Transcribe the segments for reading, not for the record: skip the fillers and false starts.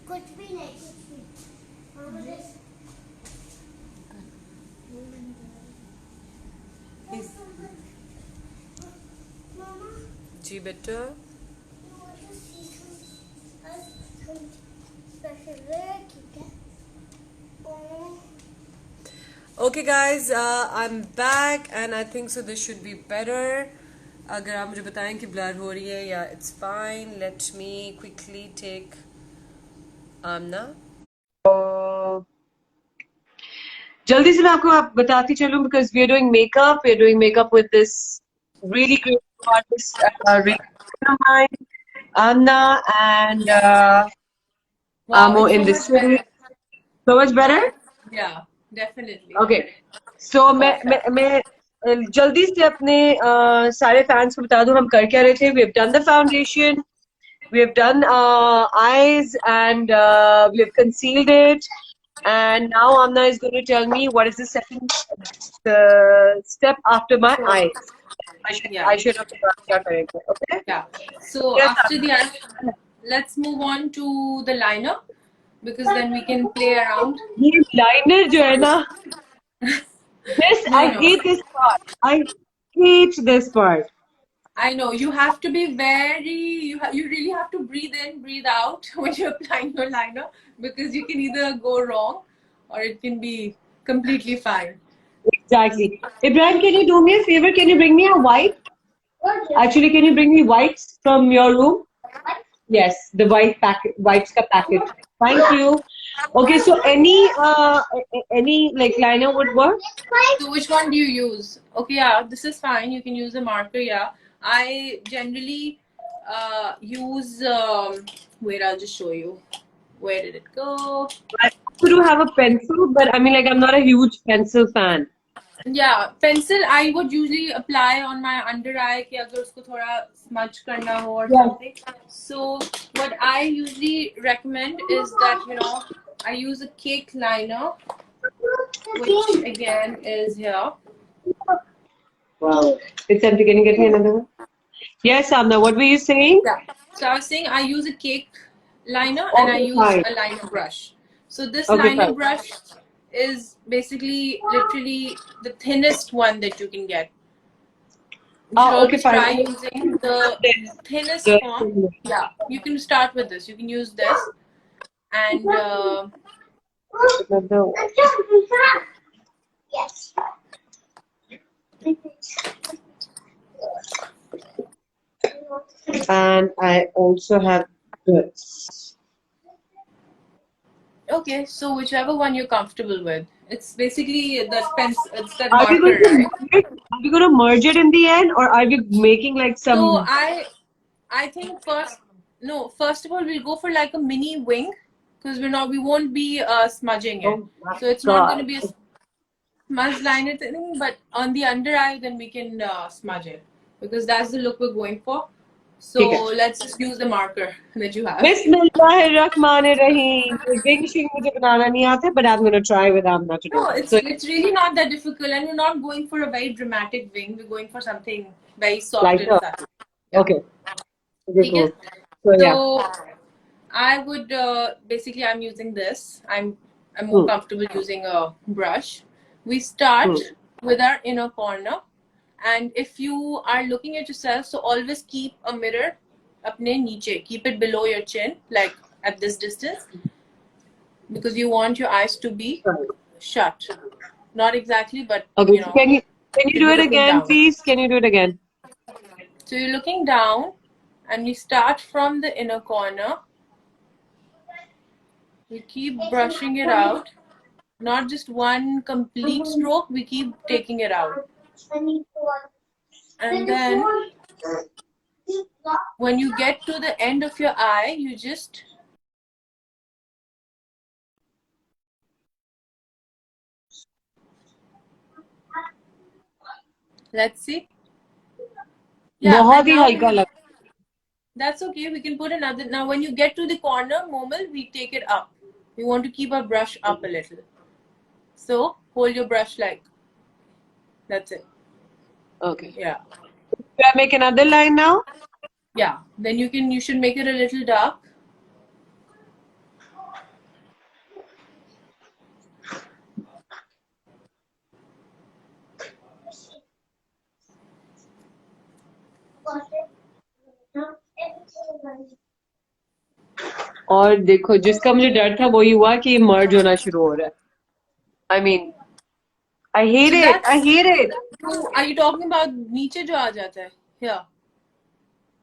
कुछ भी नहीं, कुछ भी। मामा, जी बेटा। Okay guys, I'm back and I think so this should be better. अगर आप मुझे बताएं कि ब्लर हो रही है या it's fine, let me quickly take Amna. जल्दी से मैं आपको बताती चलूं because we are doing makeup. We are doing makeup with this really great artist, really friend of mine, Amna, and Wow, Amo it's in so this much series. better. So much better. Yeah, definitely. Okay. So Perfect. मैं जल्दी से अपने सारे fans को बता दूं हम कर क्या रहे थे. We have done the foundation, we have done eyes, and we have concealed it. And now Amna is going to tell me what is the second step after my So, eyes. yeah, I should have क्या करेंगे. Okay. yeah. So Yes, after Amna. the eye, let's move on to the liner because then we can play around. ये liner जो है ना, this No, I no. hate this part. I hate this part. I know you have to be very, you really have to breathe in, breathe out when you're applying your liner because you can either go wrong or it can be completely fine. Exactly. Ibrahim, can you do me a favor? Can you bring me a wipe? Actually, can you bring me wipes from your room? Yes, the white packet, wipes ka packet. Thank you. Okay, so any like liner would work? So which one do you use? Okay, yeah, this is fine. You can use a marker. Yeah, I generally use. Wait, I'll just show you. Where did it go? I also do have a pencil, but I mean, like, I'm not a huge pencil fan. Yeah, pencil I would usually apply on my under eye कि अगर उसको थोड़ा smudge करना हो or Yeah. something. So what I usually recommend is that I use a cake liner, which again is here. Wow. It's empty. Can you get me another one? Yes, Amna. What were you saying? Yeah. So I was saying I use a cake liner and I Okay, use fine. a liner brush. So this Okay, liner fine. brush is basically literally the thinnest one that you can get. You should Okay, always fine. try using the This. thinnest The, form. Yeah, you can start with this. You can use this and another one. Yes. And I also have this. okay, so whichever one you're comfortable with. It's basically that pencil, it's that Are we going marker, to right? are we going to merge it in the end, or are we making like So some? I think first of all we'll go for like a mini wing because we won't be smudging it. Oh my So it's not going to God! be a smudge liner thing, but on the under eye then we can smudge it because that's the look we're going for. So ठीक है. let's just use the marker that you have. Bismillahirrahmanirrahim. Wing shing मुझे बनाना नहीं आता, but I'm gonna try with Amna today. No, So it's really not that difficult, and we're not going for a very dramatic wing. We're going for something very soft lighter. and subtle. Yeah. Okay. Okay, Okay. cool. So yeah. So I would basically I'm using this. I'm more comfortable using a brush. We start with our inner corner, and if you are looking at yourself, so always keep a mirror apne niche. Keep it below your chin, like at this distance, because you want your eyes to be shut. Not exactly, but Okay. So can you do be it looking again, down. please? Can you do it again? So you're looking down, and we start from the inner corner. We keep brushing it out. Not just one complete stroke, we keep taking it out. And then when you get to the end of your eye, you just let's see. Yeah, बहुत and he now हल्का लग. that's okay. We can put another. Now, when you get to the corner, Momal, we take it up. We want to keep our brush up a little. So hold your brush like that's it. Okay. Yeah. Do I make another line now? Yeah. Then you should make it a little dark. और देखो जिसका मुझे डर था वही हुआ कि मर्ज होना शुरू हो रहा है. I mean, I hate So it. I that's. hate it. Are you talking about नीचे जो आ जाता है? Here,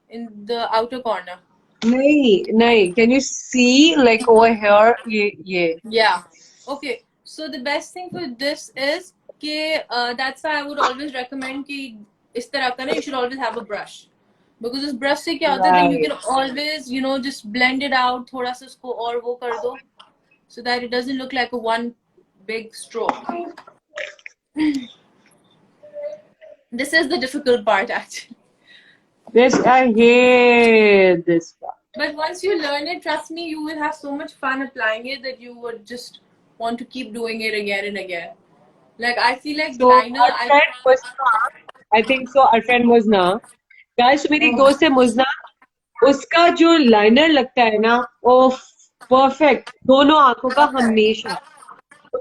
in the outer corner. नहीं नहीं. Can you see like over here? ये. Yeah. Okay. So the best thing for this is कि that's why I would always recommend कि इस तरह का ना you should always have a brush. Because उस brush से क्या होता है then you Right. can always just blend it out थोड़ा सा उसको और वो कर दो so that it doesn't look like a one big stroke. This is the difficult part actually. I hate this part. But once you learn it, trust me, you will have so much fun applying it that you would just want to keep doing it again and again. Like I feel like So liner, our friend Musna, I think so. Our friend Musna, guys, तो मेरी एक दोस्त है मुजना. उसका जो liner लगता है ना, वो परफेक्ट दोनों आंखों का हमेशा.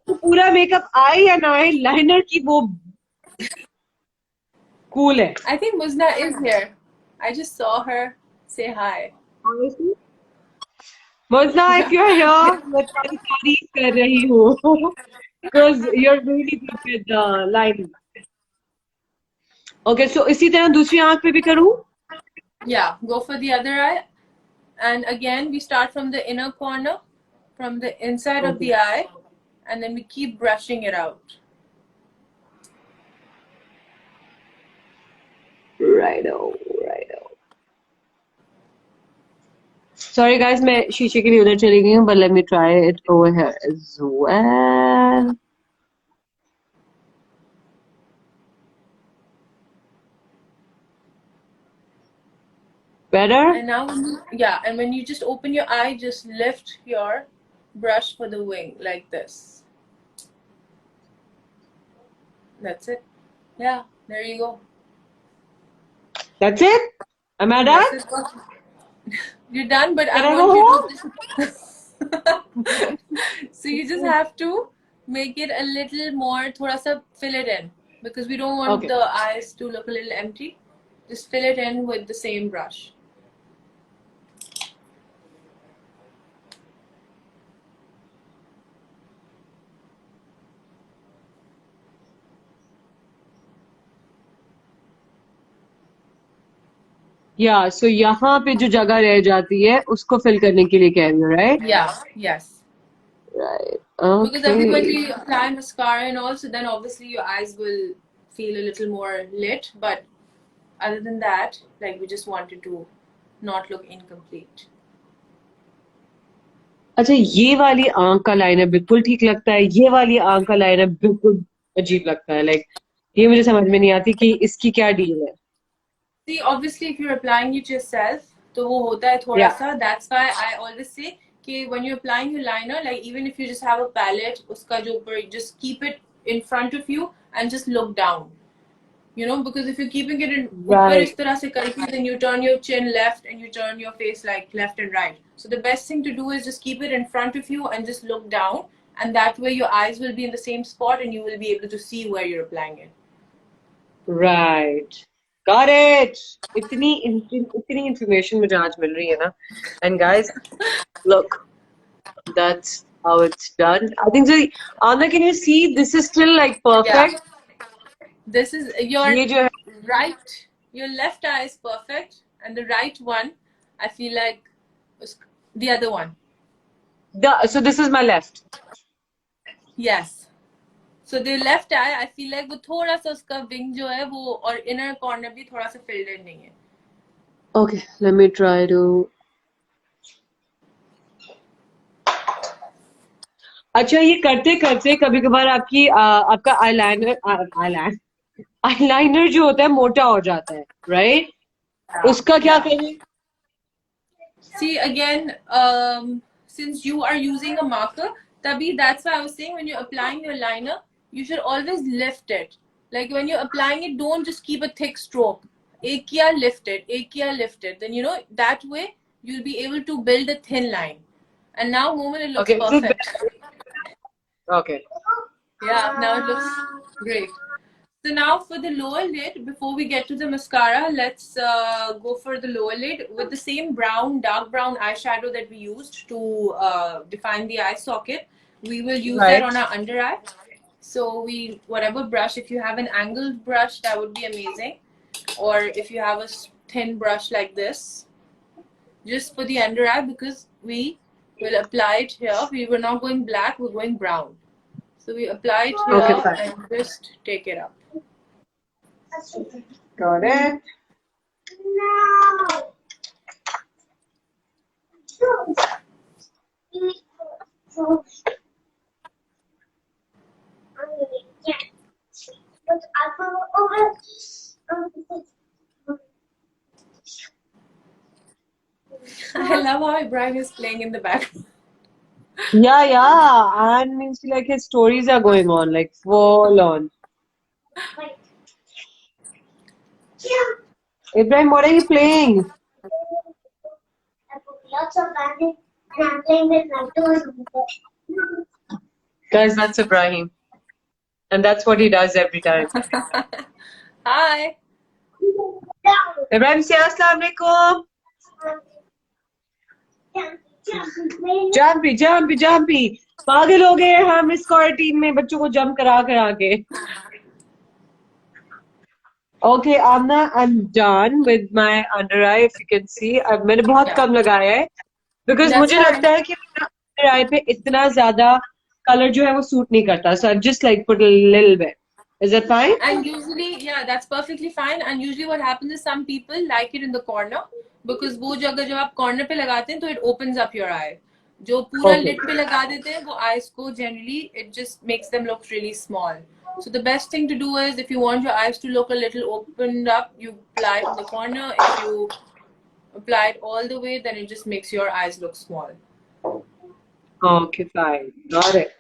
तो पूरा मेकअप आए या ना आए, लाइनर की वो कूल है. I think Muzna is here. I just saw her. Say hi. मुजना, if you're here, मैं तुम्हारी तारीफ कर रही हूँ. Because you're really good with the liner. Okay, so इसी तरह दूसरी आंख पे भी करूँ? Yeah, go for the other eye. And again, we start from the inner corner, from the inside of the eye, and then we keep brushing it out. Righto. Sorry guys, मैं शीशे के लिए उधर चली गई हूँ, but let me try it over here as well. Better? And now, and when you just open your eye, just lift your brush for the wing like this. That's it. Yeah, there you go. That's it? Am I done? That's it. You're done, but Can I I want go you to. So you just have to make it a little more, thoda sa fill it in, because we don't want the eyes to look a little empty. Just fill it in with the same brush. Yeah, so यहाँ पे जो जगह रह जाती है उसको fill करने के लिए कह रही हो, right? Yeah, yes. Right. Because everybody Okay. apply mascara and all, so then obviously your eyes will feel a little more lit. But other than that, like we just wanted to not look incomplete. अच्छा, ये वाली आंख का liner बिल्कुल ठीक लगता है, ये वाली आंख का लाइनर बिल्कुल अजीब लगता है. Like ये मुझे समझ में नहीं आती कि इसकी क्या डील है. See, obviously, if you're applying it yourself, तो वो होता है थोड़ा सा. That's why I always say कि when you're applying your liner, like even if you just have a palette, उसका जो ऊपर, just keep it in front of you and just look down. Because if you're keeping it in ऊपर इस तरह से करके, then you turn your chin left and you turn your face like left and right. So the best thing to do is just keep it in front of you and just look down, and that way your eyes will be in the same spot and you will be able to see where you're applying it. Right. Got it. इतनी information मुझे आज मिल रही है ना. And guys, look, that's how it's done. I think so. Anna, can you see? This is still like perfect. Yeah. This is your right. Your left eye is perfect, and the right one, I feel like, the other one. So this is my left. Yes. So the left eye, I feel like वो थोड़ा सा उसका wing जो है वो और inner corner भी थोड़ा सा filled in नहीं है. Okay, let me try to. अच्छा, ये करते करते कभी कभार आपका आईलाइनर जो होता है मोटा हो जाता है, right? उसका क्या करें? See, again, since you are using a marker, Tabi, that's why I was saying when you're applying your liner, you should always lift it. Like when you're applying it, don't just keep a thick stroke. Ek kiya, lift it. Ek kiya, lift it. Then, that way you'll be able to build a thin line. And now, moment, it looks perfect. Okay. Yeah, now it looks great. So now for the lower lid, before we get to the mascara, let's go for the lower lid with the same brown, dark brown eyeshadow that we used to define the eye socket. We will use that on our under eye. So whatever brush, if you have an angled brush, that would be amazing. Or if you have a thin brush like this, just for the under eye, because we will apply it here. We were not going black, we're going brown. So we apply it here and just take it up. Got it. No. I love how Ibrahim is playing in the background. Yeah. And means like his stories are going on, like full on. Ibrahim, what are you playing? I put lots of bandits and I'm playing with my toes. Guys, that's Ibrahim. And that's what he does every time. Hi. Ibrahim, say Assalamualaikum. Jumpy. पागल हो गए हम इस quarantine में बच्चों को jump करा के. Okay, Amna, I'm done with my under eye. If you can see, मैंने बहुत कम लगाया है because मुझे लगता है कि मेरा under eye पे इतना ज़्यादा color जो है वो suit नहीं करता. So I've just like put a little bit. Is that fine? And usually, yeah, that's perfectly fine. And usually what happens is some people like it in the corner because वो जगह जब आप corner पे लगाते हैं तो it opens up your eye. जो पूरा lid पे लगा देते हैं वो eyes को generally it just makes them look really small. So the best thing to do is if you want your eyes to look a little opened up, you apply it in the corner. If you apply it all the way, then it just makes your eyes look small. Okay, fine. Got it.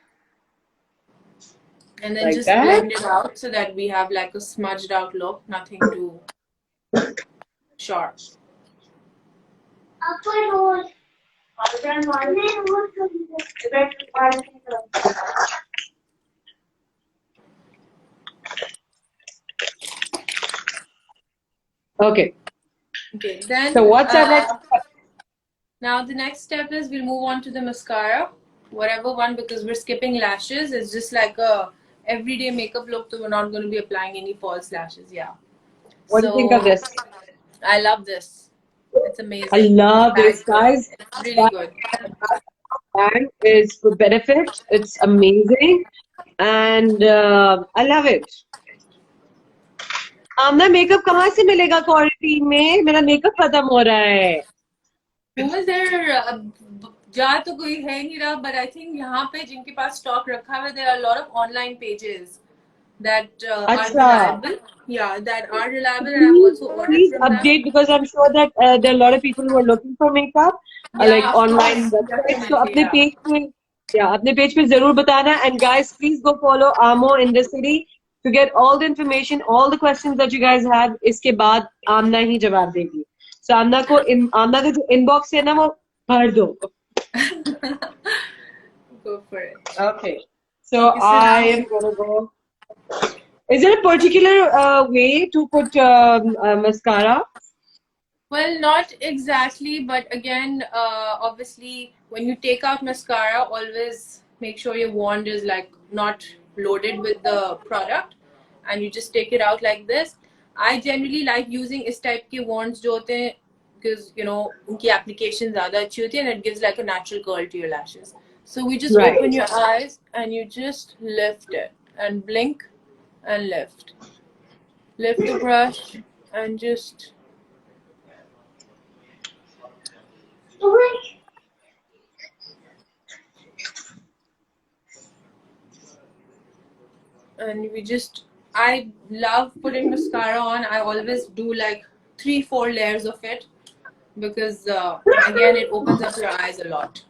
And then Like just that? blend it out so that we have like a smudged out look, nothing too sharp. Okay. Okay, then So what's our next step? now the next step is we'll move on to the mascara, whatever one, because we're skipping lashes. It's just like a everyday makeup look, so we're not going to be applying any false lashes. Yeah. What do you think of this? I love this. It's amazing. I love this, guys. It's really good. And it's for benefit. It's amazing, and I love it. Aamna makeup कहाँ से मिलेगा quarantine में? मेरा makeup खत्म हो रहा है. Because there जा तो कोई है नहीं रहा, but I think यहाँ पे जिनके पास स्टॉक रखा है, there are a lot of online pages that are reliable. Yeah, that are reliable, and I've also ordered Please from them. update because I'm sure that there are a lot of people who are looking for makeup, like of online course, websites. So definitely, अपने page पे जरूर बताना. And guys, please go follow Amo in the city to get all the information, all the questions that you guys have. इसके बाद आमना ही जवाब देगी. So आमना का जो inbox है ना वो भर दो. Go for it. Okay. So I am gonna go. Is there a particular way to put mascara? Well, not exactly, but again, obviously, when you take out mascara, always make sure your wand is like not loaded with the product, and you just take it out like this. I generally like using इस type के wands जो होते हैं because you know उनकी application ज़्यादा अच्छी होती है and it gives like a natural curl to your lashes. So we just open your eyes and you just lift it and blink and lift. Lift the brush and just. And we just, I love putting mascara on. I always do like 3-4 layers of it because again it opens up your eyes a lot.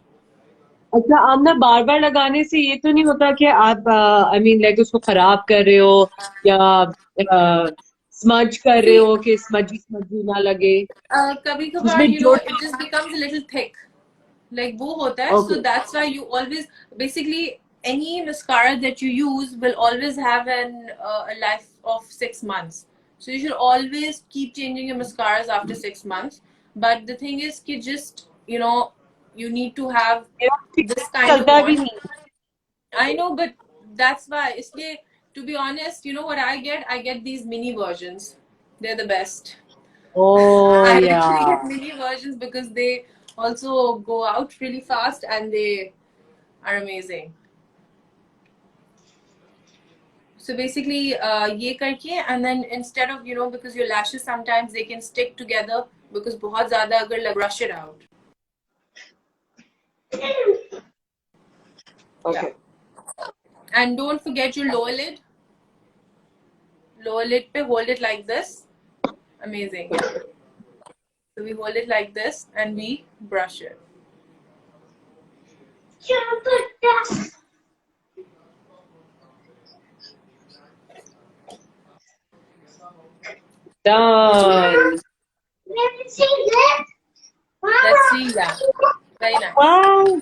अच्छा आमना बार बार लगाने से ये तो नहीं होता कि आप I mean like उसको खराब कर रहे हो या स्मज कर रहे हो कि स्मजी ना लगे? कभी कभार you know it just becomes a little thick, like वो होता है. So that's why you always basically any mascara that you use will always have a life of 6 months. So you should always keep changing your mascaras after 6 months. But the thing is कि just, you know, you need to have this kind of चलता भी one. नहीं. I know, but that's why. इसलिए, to be honest, you know what I get? I get these mini versions. They're the best. Oh I actually yeah. get mini versions because they also go out really fast and they are amazing. So basically, ये करके, and then instead of, you know, because your lashes sometimes they can stick together because बहुत ज़्यादा अगर लग, brush it out. Okay. And don't forget your lower lid. Lower lid पे hold it like this. Amazing. So we hold it like this and we brush it. Done. Let me see that. Let's see that. Very nice. Wow.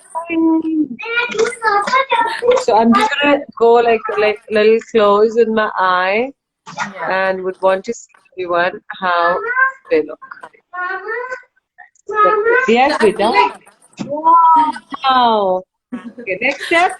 So I'm just gonna go like little close with my eye Yeah. and would want to see everyone how they look. Yes, So I feel Vita. like, Wow. Okay, next step.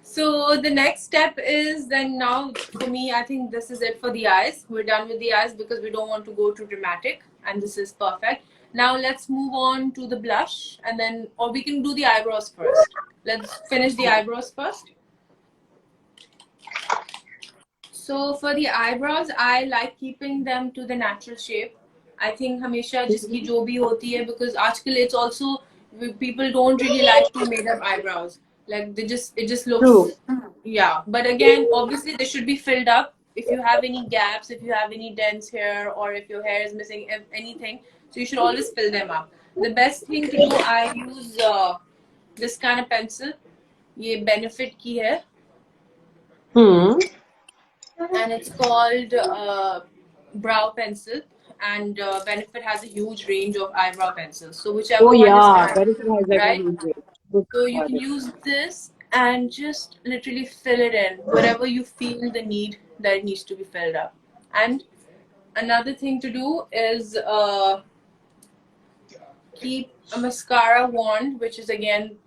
so the next step is then now for me, I think this is it for the eyes. We're done with the eyes because we don't want to go too dramatic, and this is perfect. Now let's move on to the blush, and then, or we can do the eyebrows first. Let's finish the eyebrows first. So for the eyebrows, I like keeping them to the natural shape. I think हमेशा जिसकी जो भी होती है, because आजकल it's also, people don't really like to made up eyebrows. Like it just looks, True. yeah. But again, obviously they should be filled up. If you have any gaps, if you have any dents here, or if your hair is missing anything, so you should always fill them up. The best thing to do, I use this kind of pencil. ये Benefit की है. And it's called brow pencil, and Benefit has a huge range of eyebrow pencils, so whichever Oh one yeah, is Benefit has like a right, huge range. Good so you got can it. use this and just literally fill it in wherever you feel the need that it needs to be filled up. And another thing to do is keep a mascara wand, which is again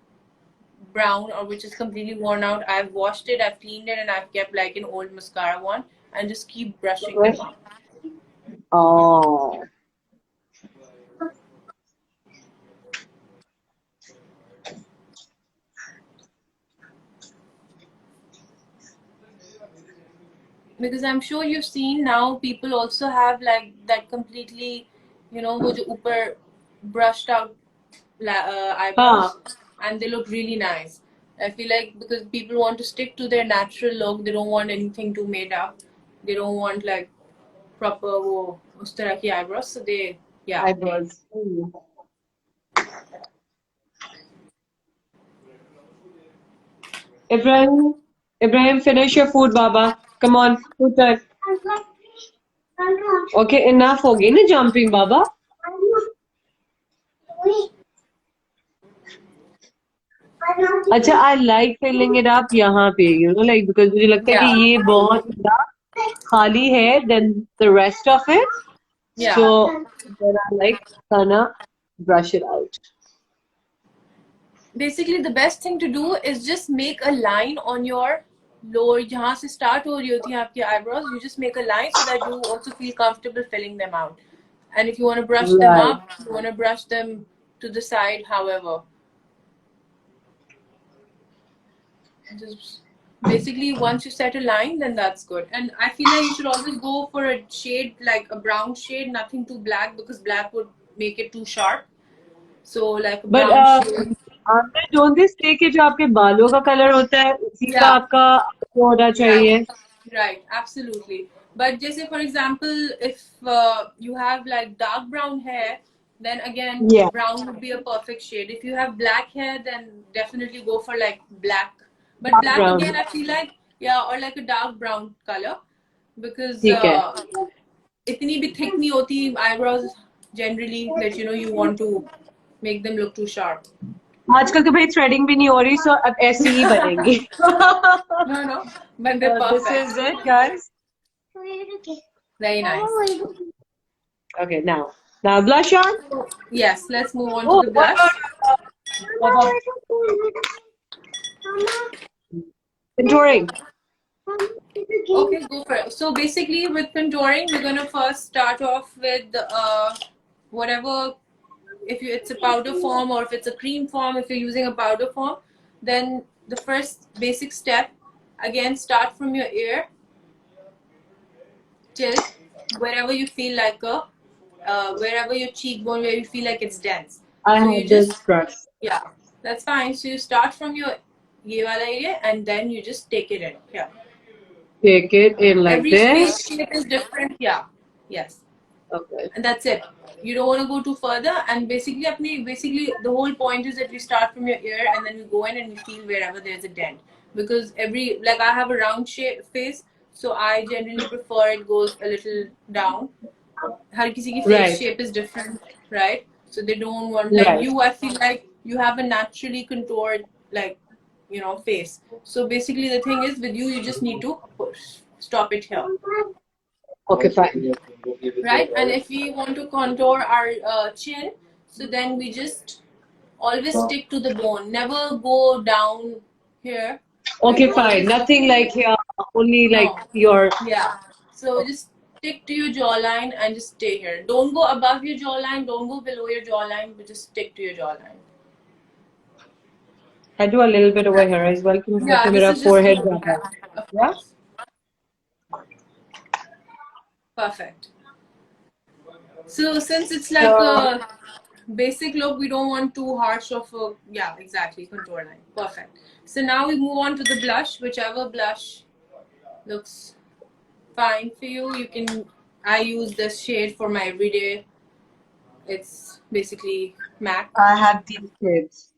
brown or which is completely worn out. I've washed it, I've cleaned it, and I've kept like an old mascara wand, and just keep brushing them up. Oh. Because I'm sure you've seen now people also have like that completely, you know, wo jo upar brushed out eyebrows, and they look really nice. I feel like because people want to stick to their natural look, they don't want anything too made up. They don't want like proper wo us tarah ki eyebrows, so they, yeah. Eyebrows. Ibrahim, finish your food, Baba. Come on, food time. Okay, enough होगी ना jumping, Baba. अच्छा, I like filling it up यहाँ पे, you know, like because मुझे लगता है कि ये बहुत खाली है than the rest of it. Yeah. So then I like gonna brush it out. Basically, the best thing to do is just make a line on your lower, जहाँ से start हो रही होती हैं आपकी eyebrows, you just make a line so that you also feel comfortable filling them out. And if you want to brush them Right. up, you want to brush them to the side, however. Just basically, once you set a line, then that's good. And I feel like you should always go for a shade, like a brown shade, nothing too black, because black would make it too sharp. So like a But brown shade. आपने don't they say कि जो आपके बालों का colour होता है उसी का Yeah. आपका होना चाहिए? Right, absolutely. But just say, for example, if you have like dark brown hair, then again, Yeah. brown would be a perfect shade. If you have black hair, then definitely go for like black. But Dark black brown. again, I feel like, yeah, or like a dark brown color, because ठीक है. इतनी भी thick नहीं होती eyebrows generally that you know you want to make them look too sharp. आजकल तो भाई threading भी नहीं हो रही, so अब ऐसे ही बनेंगी. No, but they're This perfect. is it, guys. Very nice. Okay, now blush on. Yes, let's move on to Oh, the blush. what about contouring? Okay, go for it. So basically with contouring, we're gonna first start off with whatever, if it's a powder form or if it's a cream form, if you're using a powder form, then the first basic step, again, start from your ear till wherever you feel like wherever your cheekbone, where you feel like it's dense. I So have you this just, brush. yeah, that's fine. So you start from your ye wala area and then you just take it in. Yeah. Take it in like Every face this. shape is different. Yeah. Yes. Okay. And that's it. You don't want to go too further. And basically the whole point is that we start from your ear and then we go in and we feel wherever there's a dent. Because like I have a round shape face, so I generally prefer it goes a little down. Har kisi ki face Right. shape is different, right? So they don't want, like Right. you, I feel like you have a naturally contoured, like, face. So basically the thing is with you, you just need to stop it here. Okay, fine. Right, and if we want to contour our chin, so then we just always stick to the bone, never go down here, Okay, like fine. always. Nothing like here, only like No, your. yeah, so just stick to your jawline and just stay here. Don't go above your jawline, don't go below your jawline, but just stick to your jawline. I do a little bit over here as well. Yeah, this मेरा is just forehead for, ज़्यादा है. of Yeah. course. Perfect. So since it's like a basic look, we don't want too harsh of a, yeah, exactly, contour line. Perfect. So now we move on to the blush. Whichever blush looks fine for you, you can, I use this shade for my everyday. It's basically MAC. I have these shades.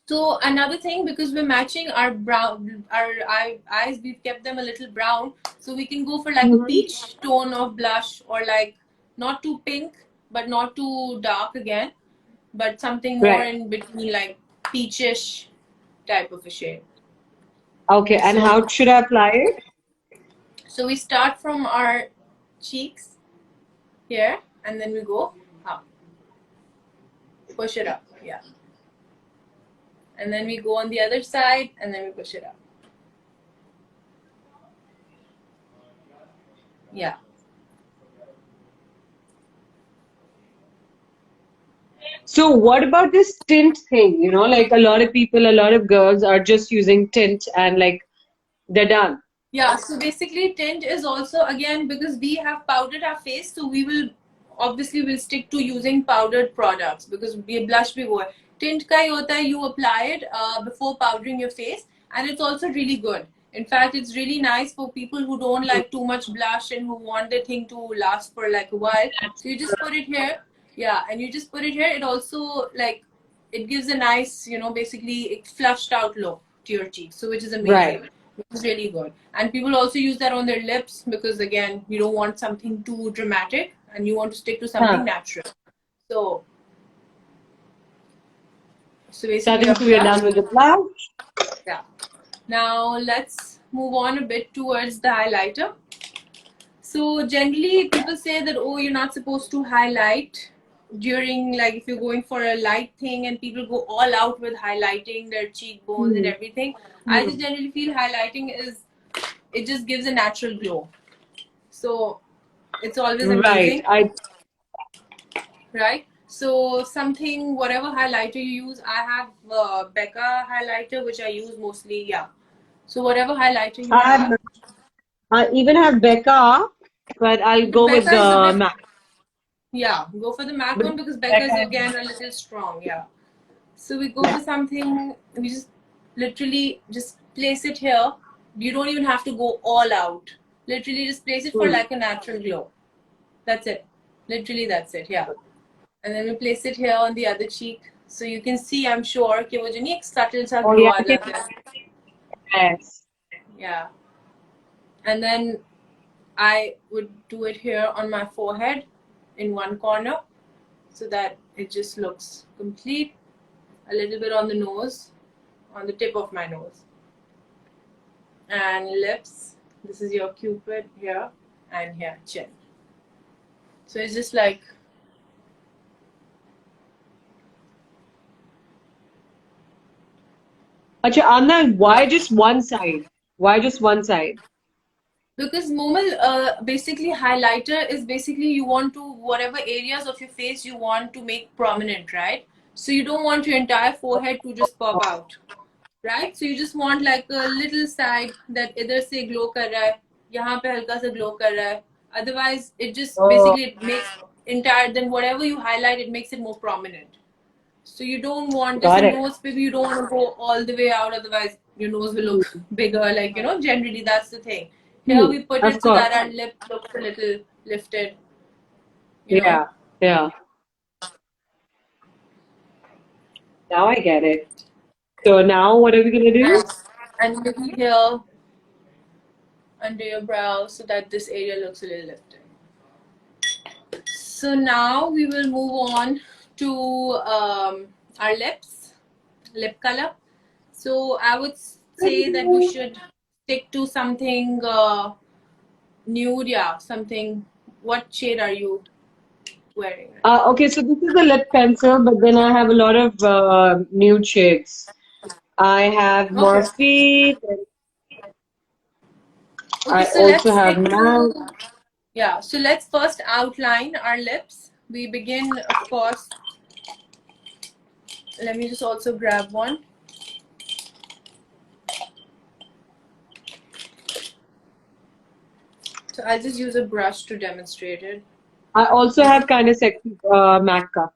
So another thing, because we're matching our brown, our eyes, we've kept them a little brown, so we can go for like a peach tone of blush, or like not too pink but not too dark again, but something more Right. in between, like peachish type of a shade. Okay, and So, how should I apply it? so we start from our cheeks here, and then we go up, push it up, yeah, and then we go on the other side, and then we push it up, yeah. So what about this tint thing? You know, like a lot of people, a lot of girls are just using tint and like they're done. Yeah, so basically tint is also, again, because we have powdered our face, so we will obviously will stick to using powdered products, because we blush before. Tint ka hi hota hai, you apply it before powdering your face, and it's also really good. In fact, it's really nice for people who don't like too much blush and who want the thing to last for like a while. So you just put it here, yeah, and you just put it here. It also, like, it gives a nice, basically it flushed out look to your cheeks, so which is amazing. Right. Which is really good. And people also use that on their lips, because again, you don't want something too dramatic and you want to stick to something natural. So basically, we're done with the blush. yeah. Now let's move on a bit towards the highlighter. So generally people say that, oh, you're not supposed to highlight during, like, if you're going for a light thing, and people go all out with highlighting their cheekbones and everything. I just generally feel highlighting it just gives a natural glow. So it's always amazing. Right? So something, whatever highlighter you use, I have Becca highlighter, which I use mostly, yeah. So whatever highlighter you have. I even have Becca, but I'll go with the MAC. Yeah, go for the MAC one, because Becca is again a little strong, yeah. So we go for something, we just literally just place it here. You don't even have to go all out. Literally just place it for like a natural glow. That's it. Literally that's it, yeah. And then we place it here on the other cheek. So you can see, I'm sure, कि वो जो नहीं एक subtle सा glow आ जाता है. Yes. Yeah. And then I would do it here on my forehead in one corner, so that it just looks complete. a little bit on the nose, on the tip of my nose. And lips, this is your cupid here, and here, chin. So it's just like, Acha, Amna, why just one side? Why just one side? because Momal, basically highlighter is basically you want to, whatever areas of your face you want to make prominent, right? So you don't want your entire forehead to just pop out, right? So you just want like a little side that either say glow kar raha hai, yahan pe halka sa glow kar raha hai. Otherwise, it just basically it makes entire, then whatever you highlight, it makes it more prominent. So you don't want this Got it. nose, maybe you don't want to go all the way out, otherwise your nose will look bigger. Like, you know, generally that's the thing. Here we put Of it so that course. our lip looks a little lifted. You know. Yeah, yeah. Now I get it. So now what are we gonna do? And maybe here under your brow so that this area looks a little lifted. So now we will move on to our lips, lip color. So I would say that we should stick to something nude, yeah, something. What shade are you wearing? Okay, so this is a lip pencil, but then I have a lot of nude shades. I have Morphe. I Okay, so also have stick now. to, yeah, so let's first outline our lips. We begin, of course. Let me just also grab one. So I'll just use a brush to demonstrate it. I also have kind of sexy MAC ka.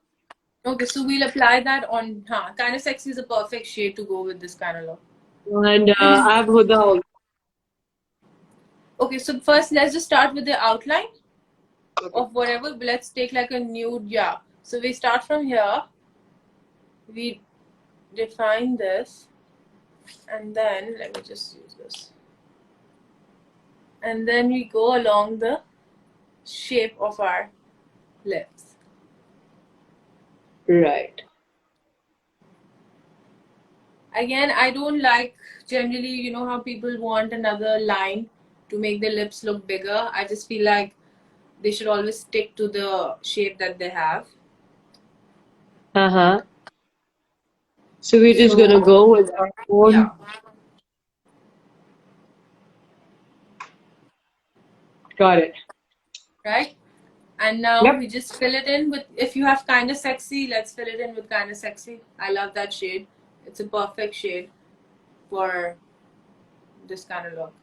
Okay, so we'll apply that on, kind of sexy is a perfect shade to go with this kind of look. And I have Huda also. Okay, so first let's just start with the outline of whatever. Let's take like a nude, yeah. So we start from here. We define this, and then let me just use this. And then we go along the shape of our lips. Right. Again, I don't like generally, you know how people want another line to make their lips look bigger. I just feel like they should always stick to the shape that they have. Uh-huh. So we're just gonna go with our own. Yeah. Got it. Right? And now Yep. we just fill it in with, if you have kind of sexy, let's fill it in with kind of sexy. I love that shade. It's a perfect shade for this kind of look.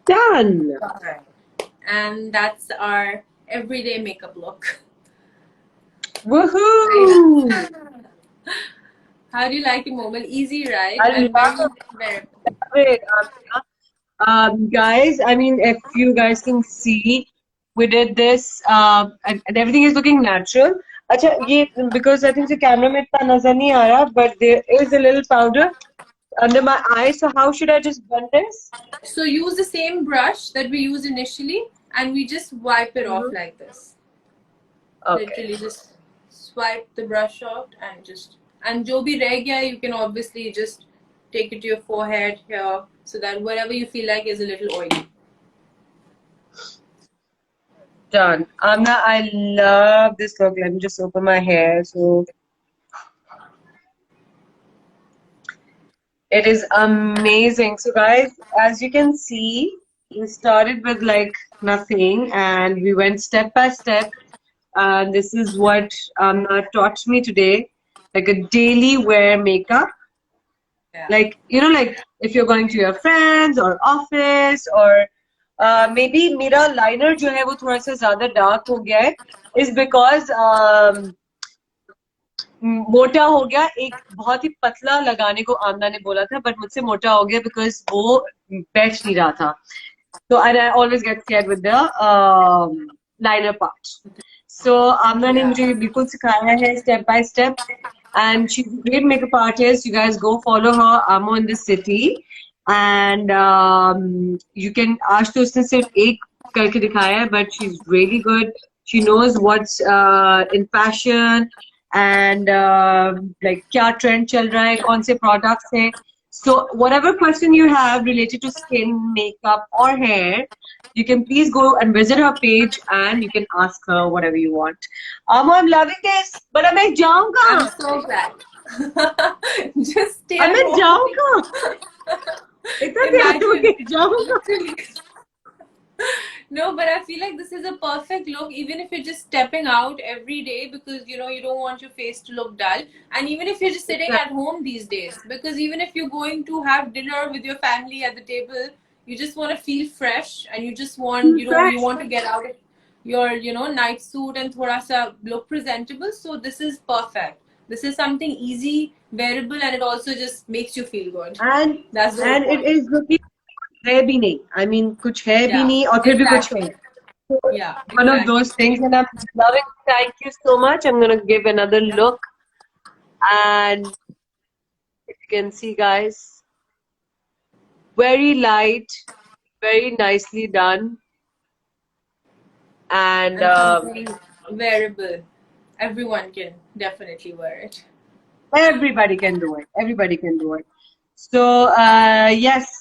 Done. And that's our everyday makeup look. Woohoo! How do you like it, Momal? Easy, right? I love it. Guys, I mean, if you guys can see, we did this, and everything is looking natural. Acha, ye, because I think the camera mein itna nazar nahi aa raha, but there is a little powder under my eye. So how should I just blend this? So use the same brush that we used initially, and we just wipe it off like this. Okay. Literally just swipe the brush off and just, and jo bhi reh gaya, you can obviously just take it to your forehead here, so that whatever you feel like is a little oily. Done. Amna, I love this look. Let me just open my hair. So it is amazing. So guys, as you can see, we started with like nothing and we went step by step. And this is what Amna taught me today, like a daily wear makeup. Yeah. Like, you know, like if you're going to your friends or office or maybe मेरा liner जो है वो थोड़ा सा ज़्यादा dark हो गया है is because मोटा हो गया. एक बहुत ही पतला लगाने को आमना ने बोला था, but मुझसे मोटा हो गया because वो बैठ नहीं रहा था. So and I always get scared with the liner part. So Amna ने मुझे बिल्कुल सिखाया है step by step, and she's a great makeup artist. You guys go follow her, Amo in the city. and you can आज तो उसने सिर्फ एक करके दिखाया है, but she's really good. She knows what's in fashion and like क्या trend चल रहा है, कौन से products हैं. So whatever question you have related to skin, makeup or hair, you can please go and visit her page and you can ask her whatever you want. I'm loving this, but मैं जाऊँगा. I'm so glad. Just stay at मैं home. जाऊँगा. इतना प्यार हो Imagine. गया, जाऊँगा. No, but I feel like this is a perfect look, even if you're just stepping out every day, because you know you don't want your face to look dull, and even if you're just sitting at home these days, because even if you're going to have dinner with your family at the table, you just want to feel fresh, and you just want you want to get out of your night suit and thoda sa look presentable. So this is perfect. This is something easy, wearable, and it also just makes you feel good. And That's the and whole it point. is looking है भी नहीं. I mean कुछ है भी Yeah, नहीं और फिर भी कुछ exactly. है. So Yeah, one of exactly. those things, and I'm loving. Thank you so much. I'm gonna give another look, and if you can see, guys, very light, very nicely done, and And something wearable. Everyone can definitely wear it. everybody can do it. Everybody can do it. So yes.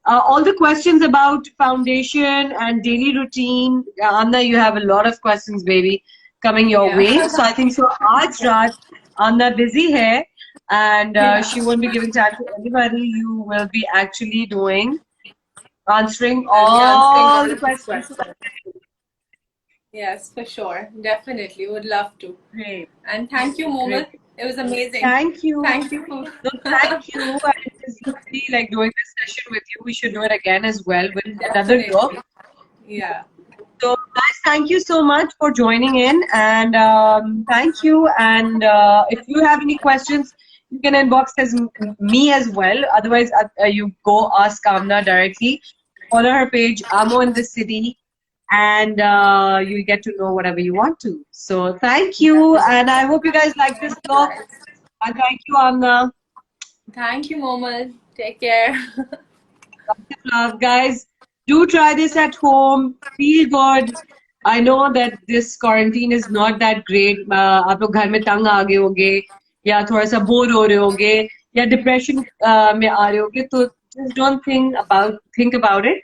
All the questions about foundation and daily routine, Amna, you have a lot of questions, baby, coming your Yeah. way. So I think so. Aaj Raat, Amna busy hai, and Yeah. she won't be giving time to anybody. You will be actually answering I'll be answering all all the of these questions. questions. Yes, for sure. Definitely. Would love to. Great, And thank you, Momal. great. It was amazing. Thank you. Thank you for No, thank you. And it is really like doing this session with you. We should do it again as well with another look. definitely. Yeah. So, guys, thank you so much for joining in, and thank you. And if you have any questions, you can inbox me as well. Otherwise, you go ask Kamna directly. Follow her page, Amo in the City, and you get to know whatever you want to. So, thank you, and I hope you guys like this vlog. And thank you, Amna. Thank you, Momal. Take care. Love, guys. Do try this at home. Feel good. I know that this quarantine is not that great. आप लोग घर में तंग आ गए होगे या थोड़ा सा बोर हो रहे होगे या डिप्रेशन में आ रहे होगे तो just don't think about it.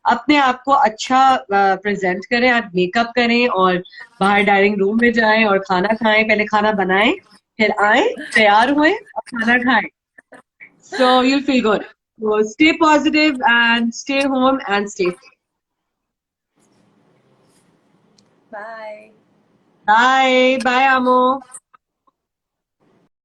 अपने आप को अच्छा प्रेजेंट करें, आप मेकअप करें और बाहर डाइनिंग रूम में जाएं और खाना खाएं. पहले खाना बनाएं, फिर आएं, तैयार हुए और खाना खाएं. So you'll feel good. So stay positive and stay home and stay safe. Bye. Bye. Bye, Amo.